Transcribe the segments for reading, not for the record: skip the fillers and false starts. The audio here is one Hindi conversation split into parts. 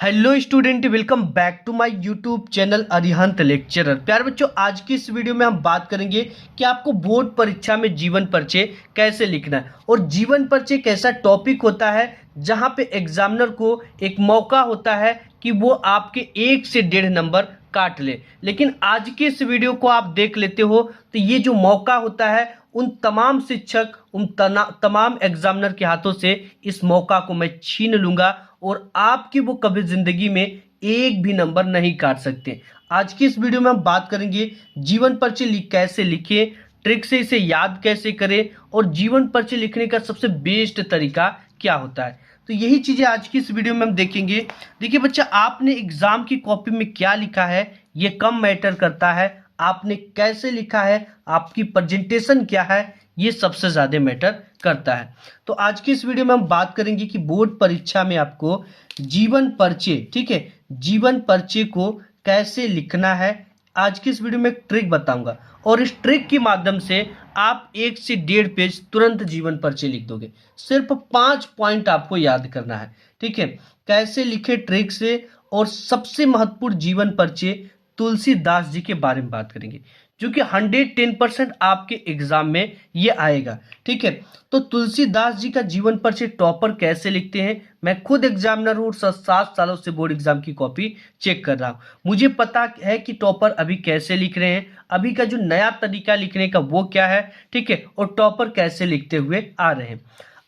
Hello student, welcome back to my YouTube channel Arihant lecturer. प्यारे बच्चों, आज की इस वीडियो में हम बात करेंगे कि आपको बोर्ड परीक्षा में जीवन परिचय कैसे लिखना है। और जीवन परिचय एक ऐसा टॉपिक होता है जहां पे एग्जामिनर को एक मौका होता है कि वो आपके 1 से 1.5 नंबर काट ले। लेकिन आज के इस वीडियो को आप देख लेते हो तो ये जो मौका होता है उन तमाम शिक्षक, उन तमाम एग्जामिनर के हाथों से इस मौका को मैं छीन लूंगा और आपकी वो कभी जिंदगी में एक भी नंबर नहीं काट सकते। आज की इस वीडियो में हम बात करेंगे जीवन परिचय कैसे लिखें, ट्रिक से इसे याद कैसे करें और जीवन परिचय लिखने का सबसे बेस्ट तरीका क्या होता है। तो यही चीजें आज की इस वीडियो में हम देखेंगे। देखिए बच्चा, आपने एग्जाम की कॉपी में क्या लिखा है ये कम मैटर करता है, आपने कैसे लिखा है, आपकी प्रेजेंटेशन क्या है, ये सबसे ज्यादा मैटर करता है। तो आज की इस वीडियो में हम बात करेंगे कि बोर्ड परीक्षा में आपको जीवन परिचय, ठीक है, जीवन परिचय को कैसे लिखना है। आज की इस वीडियो में एक ट्रिक बताऊंगा और इस ट्रिक के माध्यम से आप 1 से 1.5 पेज तुरंत जीवन परिचय लिख दोगे। सिर्फ 5 पॉइंट आपको याद करना है, ठीक है, कैसे लिखे ट्रिक से। और सबसे महत्वपूर्ण जीवन परिचय तुलसीदास जी के बारे में बात करेंगे जो कि 110% आपके एग्जाम में ये आएगा, ठीक है। तो तुलसीदास जी का जीवन परिचय टॉपर कैसे लिखते हैं, मैं खुद एग्जामिनर हूँ, 7 सालों से बोर्ड एग्जाम की कॉपी चेक कर रहा हूँ। मुझे पता है कि टॉपर अभी कैसे लिख रहे हैं, अभी का जो नया तरीका लिखने का वो क्या है, ठीक है, और टॉपर कैसे लिखते हुए आ रहे हैं।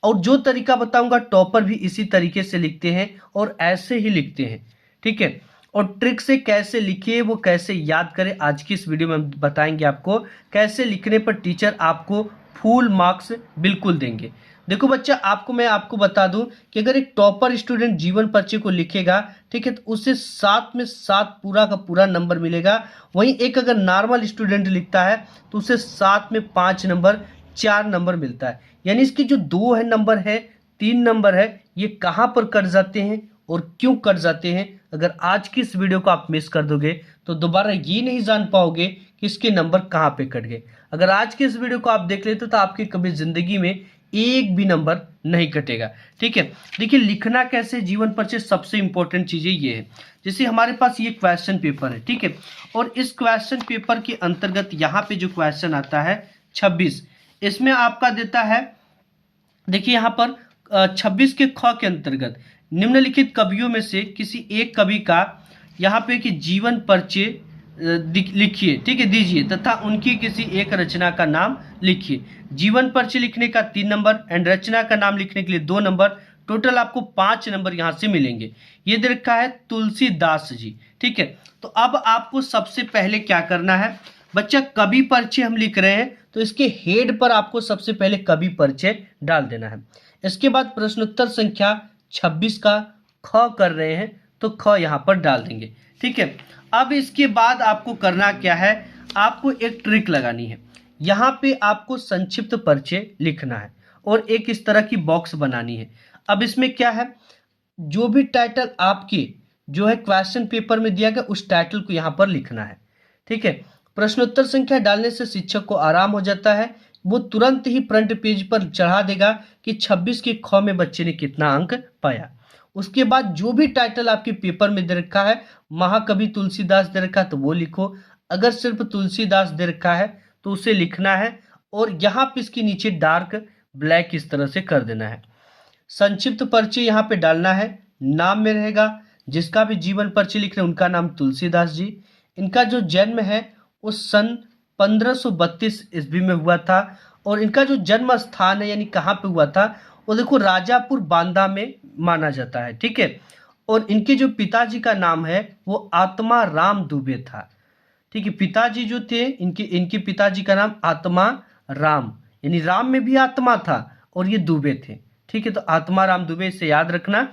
और जो तरीका बताऊंगा टॉपर भी इसी तरीके से लिखते हैं और ऐसे ही लिखते हैं, ठीक है। और ट्रिक से कैसे लिखिए, वो कैसे याद करें, आज की इस वीडियो में हम बताएंगे आपको कैसे लिखने पर टीचर आपको फुल मार्क्स बिल्कुल देंगे। देखो बच्चा, मैं आपको बता दूं कि अगर एक टॉपर स्टूडेंट जीवन परिचय को लिखेगा, ठीक है, तो उसे 7 में 7 पूरा का पूरा नंबर मिलेगा। वहीं एक अगर नॉर्मल स्टूडेंट लिखता है तो उसे 7 में 5 नंबर, 4 नंबर मिलता है। यानी इसकी जो 2 है नंबर है, 3 नंबर है, ये कहाँ पर कट जाते हैं और क्यों कट जाते हैं। अगर आज की इस वीडियो को आप मिस कर दोगे तो दोबारा ये नहीं जान पाओगे कि इसके नंबर कहाँ पे कट गए। अगर आज की इस वीडियो को आप देख लेते तो आपकी कभी जिंदगी में एक भी नंबर नहीं कटेगा, ठीक है। देखिए, लिखना कैसे जीवन परिचय, सबसे इंपॉर्टेंट चीजें ये है। जैसे हमारे पास ये क्वेश्चन पेपर है, ठीक है, और इस क्वेश्चन पेपर के अंतर्गत यहाँ पे जो क्वेश्चन आता है 26, इसमें आपका देता है, देखिए यहाँ पर 26 के ख के अंतर्गत निम्नलिखित कवियों में से किसी एक कवि का यहाँ पे कि जीवन परिचय लिखिए, ठीक है, दीजिए तथा उनकी किसी एक रचना का नाम लिखिए। जीवन परिचय लिखने का 3 नंबर एंड रचना का नाम लिखने के लिए 2 नंबर, टोटल आपको 5 नंबर यहाँ से मिलेंगे। ये दे रखा है तुलसीदास जी, ठीक है। तो अब आपको सबसे पहले क्या करना है बच्चा, कवि परिचय हम लिख रहे हैं तो इसके हेड पर आपको सबसे पहले कवि परिचय डाल देना है। इसके बाद प्रश्नोत्तर संख्या 26 का ख कर रहे हैं तो ख यहाँ पर डाल देंगे, ठीक है। अब इसके बाद आपको करना क्या है, आपको एक ट्रिक लगानी है। यहाँ पे आपको संक्षिप्त परिचय लिखना है और एक इस तरह की बॉक्स बनानी है। अब इसमें क्या है, जो भी टाइटल आपकी जो है क्वेश्चन पेपर में दिया गया उस टाइटल को यहाँ पर लिखना है, ठीक है। प्रश्नोत्तर संख्या डालने से शिक्षक को आराम हो जाता है, वो तुरंत ही फ्रंट पेज पर चढ़ा देगा कि 26 के ख में बच्चे ने कितना अंक पाया। उसके बाद जो भी टाइटल आपके पेपर में दे रखा है, महाकवि तुलसीदास दे रखा है तो वो लिखो। अगर सिर्फ तुलसीदास दे रखा है तो उसे लिखना है और यहाँ पे इसके नीचे डार्क ब्लैक इस तरह से कर देना है। संक्षिप्त परिचय यहाँ पे डालना है, नाम में रहेगा, जिसका भी जीवन परिचय लिख रहे हैं उनका नाम तुलसीदास जी। इनका जो जन्म है वो सन 1532 ईस्वी में हुआ था और इनका जो जन्म स्थान है यानी कहाँ पे हुआ था वो देखो राजापुर बांदा में माना जाता है, ठीक है। और इनके जो पिताजी का नाम है वो आत्मा राम दुबे था, ठीक है। पिताजी जो थे इनके पिताजी का नाम आत्मा राम, यानी राम में भी आत्मा था और ये दुबे थे, ठीक है। तो आत्मा राम दुबे से याद रखना।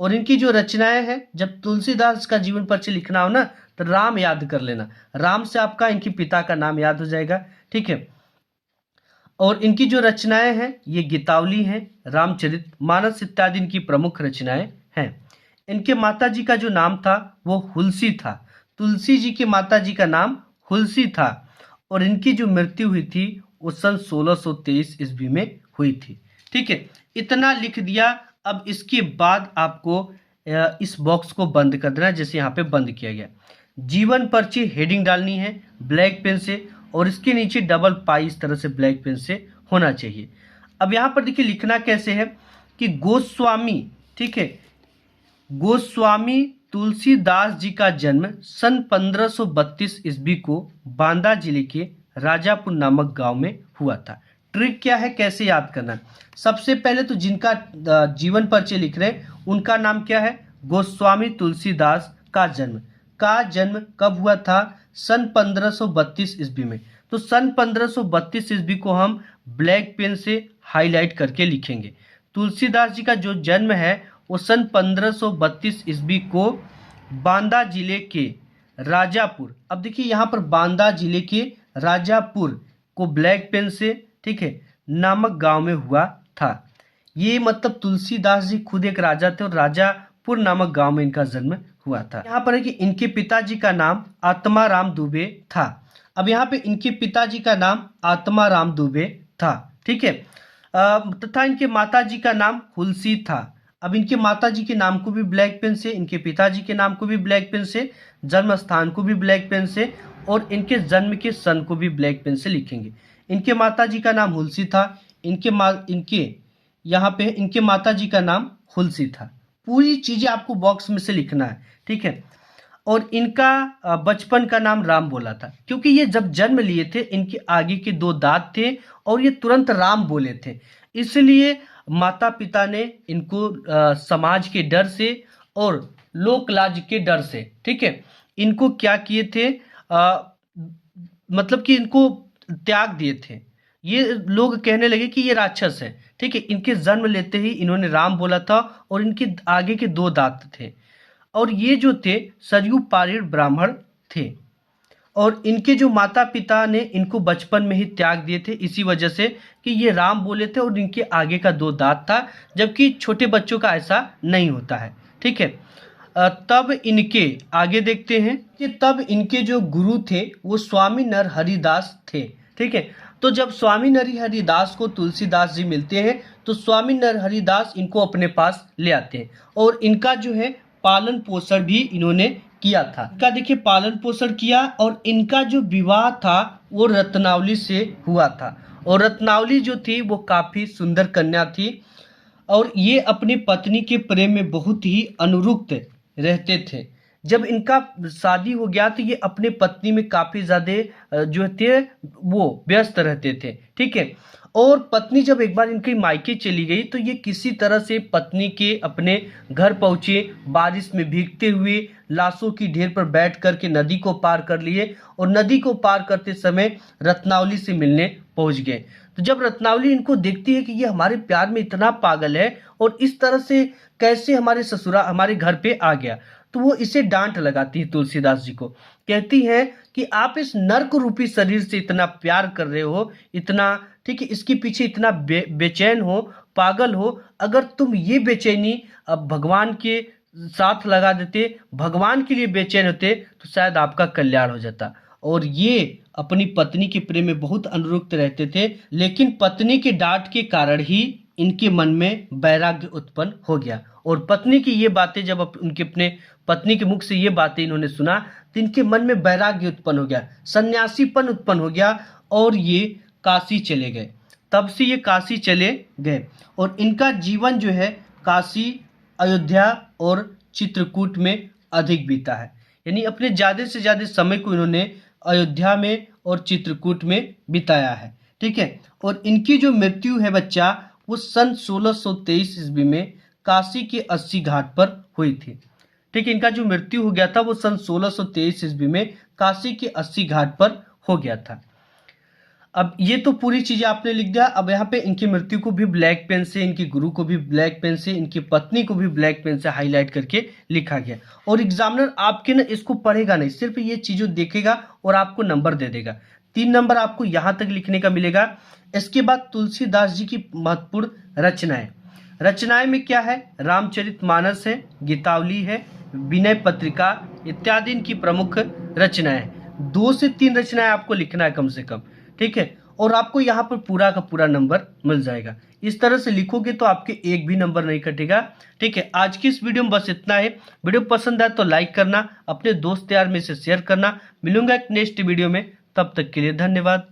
और इनकी जो रचनाएं हैं, जब तुलसीदास का जीवन परिचय लिखना हो ना तो राम याद कर लेना, राम से आपका इनके पिता का नाम याद हो जाएगा, ठीक है। और इनकी जो रचनाएं हैं ये गीतावली हैं, रामचरित मानस इत्यादि इनकी प्रमुख रचनाएं हैं। इनके माता जी का जो नाम था वो हुलसी था, तुलसी जी के माता जी का नाम हुलसी था। और इनकी जो मृत्यु हुई थी वो सन 1623 ईस्वी में हुई थी, ठीक है। इतना लिख दिया। अब इसके बाद आपको इस बॉक्स को बंद कर देना, जैसे यहाँ पे बंद किया गया। जीवन पर्ची हेडिंग डालनी है ब्लैक पेन से, और इसके नीचे डबल पाई इस तरह से ब्लैक पेन से होना चाहिए। अब यहाँ पर देखिए लिखना कैसे है कि गोस्वामी, ठीक है, गोस्वामी तुलसीदास जी का जन्म सन 1532 ईस्वी को बांदा जिले के राजापुर नामक गांव में हुआ था। ट्रिक क्या है, कैसे याद करना है? सबसे पहले तो जिनका जीवन परिचय लिख रहे हैं उनका नाम क्या है, गोस्वामी तुलसीदास का जन्म कब हुआ था, सन 1532 ईस्वी में। तो सन 1532 ईस्वी को हम ब्लैक पेन से हाईलाइट करके लिखेंगे। तुलसीदास जी का जो जन्म है वो सन 1532 ईस्वी को बांदा जिले के राजापुर, अब देखिए यहाँ पर बांदा जिले के राजापुर को ब्लैक पेन से, ठीक है, नामक गांव में हुआ था। ये मतलब तुलसीदास जी खुद एक राजा थे और राजापुर नामक गांव में इनका जन्म हुआ था। यहाँ पर है कि इनके पिताजी का नाम आत्माराम दुबे था। अब यहाँ पे इनके पिताजी का नाम आत्माराम दुबे था, ठीक है, तथा इनके माताजी का नाम हुलसी था। अब इनके माताजी के नाम को भी ब्लैक पेन से, इनके पिताजी के नाम को भी ब्लैक पेन से, जन्म स्थान को भी ब्लैक पेन से, और इनके जन्म के सन को भी ब्लैक पेन से लिखेंगे। इनके माताजी का नाम हुलसी था, इनके यहाँ पे इनके माताजी का नाम हुलसी था। पूरी चीजें आपको बॉक्स में से लिखना है, ठीक है। और इनका बचपन का नाम राम बोला था, क्योंकि ये जब जन्म लिए थे इनके आगे के 2 दांत थे और ये तुरंत राम बोले थे, इसलिए माता पिता ने इनको समाज के डर से और लोक लाज के डर से, ठीक है, इनको क्या किए थे, मतलब कि इनको त्याग दिए थे। ये लोग कहने लगे कि ये राक्षस है, ठीक है। इनके जन्म लेते ही इन्होंने राम बोला था और इनके आगे के 2 दांत थे, और ये जो थे सरयू पारीण ब्राह्मण थे, और इनके जो माता पिता ने इनको बचपन में ही त्याग दिए थे इसी वजह से कि ये राम बोले थे और इनके आगे का 2 दांत था, जबकि छोटे बच्चों का ऐसा नहीं होता है, ठीक है। तब इनके आगे देखते हैं कि तब इनके जो गुरु थे वो स्वामी नरहरिदास थे, ठीक है। तो जब स्वामी नरहरिदास को तुलसीदास जी मिलते हैं तो स्वामी नरहरिदास इनको अपने पास ले आते हैं, और इनका जो है पालन पोषण भी इन्होंने किया था। इनका देखिए पालन पोषण किया, और इनका जो विवाह था वो रत्नावली से हुआ था, और रत्नावली जो थी वो काफी सुंदर कन्या थी, और ये अपनी पत्नी के प्रेम में बहुत ही अनुरक्त रहते थे। जब इनका शादी हो गया तो ये अपने पत्नी में काफी ज्यादा जो थे वो व्यस्त रहते थे, ठीक है। और पत्नी जब एक बार इनके मायके चली गई तो ये किसी तरह से पत्नी के अपने घर पहुंचे, बारिश में भीगते हुए लाशों की ढेर पर बैठ करके नदी को पार कर लिए, और नदी को पार करते समय रत्नावली से मिलने पहुंच गए। तो जब रत्नावली इनको देखती है कि ये हमारे प्यार में इतना पागल है और इस तरह से कैसे हमारे घर पे आ गया, तो वो इसे डांट लगाती है तुलसीदास जी को। कहती है कि आप इस नर्क रूपी शरीर से इतना प्यार कर रहे हो, इतना, ठीक है, इसके पीछे इतना बेचैन हो, पागल हो। अगर तुम ये बेचैनी अब भगवान के साथ लगा देते, भगवान के लिए बेचैन होते, तो शायद आपका कल्याण हो जाता। और ये अपनी पत्नी के प्रेम में बहुत अनुरक्त रहते थे, लेकिन पत्नी के डांट के कारण ही इनके मन में वैराग्य उत्पन्न हो गया। और पत्नी की ये बातें जब उनके अपने पत्नी के मुख से ये बातें इन्होंने सुना तो इनके मन में वैराग्य उत्पन्न हो गया, सन्यासीपन उत्पन्न हो गया, और ये काशी चले गए। तब से ये काशी चले गए, और इनका जीवन जो है काशी, अयोध्या और चित्रकूट में अधिक बीता है। यानी अपने ज़्यादा से ज़्यादा समय को इन्होंने अयोध्या में और चित्रकूट में बिताया है, ठीक है। और इनकी जो मृत्यु है बच्चा वो सन 1623 ईस्वी में काशी के 80 घाट पर हुई थी, ठीक है। इनका जो मृत्यु हो गया था वो सन 1623 ईस्वी में काशी के 80 घाट पर हो गया था। अब ये तो पूरी चीजें आपने लिख दिया। अब यहाँ पे इनकी मृत्यु को भी ब्लैक पेन से, इनके गुरु को भी ब्लैक पेन से, इनकी पत्नी को भी ब्लैक पेन से हाईलाइट करके लिखा गया। और एग्जामिनर आपके ना इसको पढ़ेगा नहीं, सिर्फ ये चीजों देखेगा और आपको नंबर दे देगा। 3 नंबर आपको यहाँ तक लिखने का मिलेगा। इसके बाद तुलसीदास जी की महत्वपूर्ण रचनाएं में क्या है, रामचरितमानस है, गीतावली है, विनय पत्रिका इत्यादि इनकी प्रमुख रचनाएं हैं। 2 से 3 रचनाएं आपको लिखना है कम से कम, ठीक है। और आपको यहाँ पर पूरा का पूरा नंबर मिल जाएगा। इस तरह से लिखोगे तो आपके एक भी नंबर नहीं कटेगा। ठीक है, आज की इस वीडियो में बस इतना है। वीडियो पसंद आए तो लाइक करना, अपने दोस्त यार में से शेयर करना। मिलूंगा एक नेक्स्ट वीडियो में, तब तक के लिए धन्यवाद।